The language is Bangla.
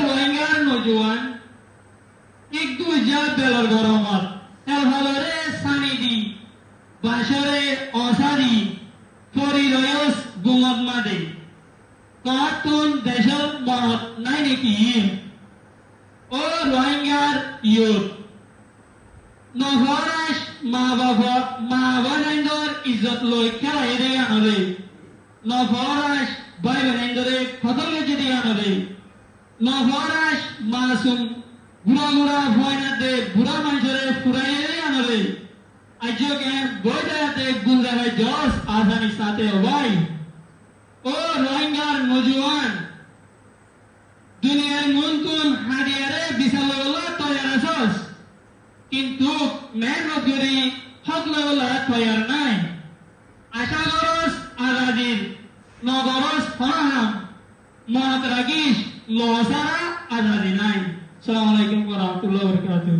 রোহিঙ্গার নজওয়ান একটু যা বেলর গরমত এলভালরে সানিদি বাসরে অসাদি ফরিরয়স গুমত মাদে কাতুন দেশল মত নাই নাকি ও রোহিঙ্গার ইয়ুথ নভরাস মা বাবাইন্দর ইজ্জত লই খেলাই রে আনরে নভরাস ভাই বাইন্দরে খতলে যদি আনরে নভরাস মাসুম বুড়া ভয়নাতে বুড়া মানুষরে ফুরাইয়ে রে আনরে আজও কেন বইদাতে গুলজারে জস আসানি সাথে ভাই ও রোহিঙ্গার নজওয়ান দুনিয়ার মনকুন হাদিয়ারে বিশাল তৈয়ার আসস কিন্তু মেহনত করি হক লওয়া তৈয়ার নাই আশা করস আজাদির নগরস ফরাহাম মনত রাখিস লসারা আজাদি নাই। আসসালামু আলাইকুম ওয়া রাহমাতুল্লাহি ওয়া বারাকাতুহু।